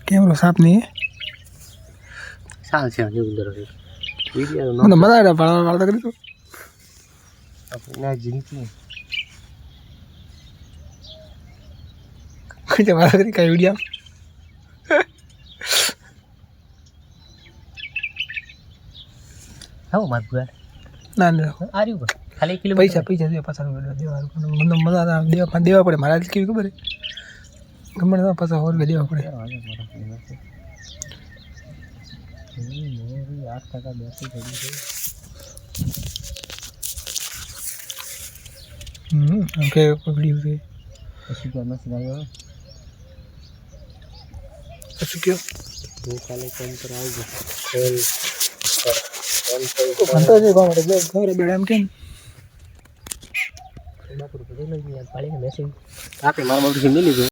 કેમેરો સાફ નહીં સાલ છે ને ઉધર વિડિયો મને મજા આવે વાળા કરી તો આપણે જિંદગી કઈ વાળા કરી કઈ વિડિયો હા માર ભૂરા ના ના આર્યું ખાલી કિલો પૈસા દે પાછા મને મજા આવે દેવા પડે મારા કેવી ખબર ગમે પાછા હોર દેવા પડે 8% બેટરી પડી છે ઓકે પકડ્યું છે પછી કે મેસેજ આવ્યો શું કયો હું કાલે કામ પર આવજો ઘંટા છે કોણ ઘરે બેડા એમ કેમ બાપુ પડી લઈ યાર પાડીને મેસેજ આપે મારા મોઢું મિલી ગયો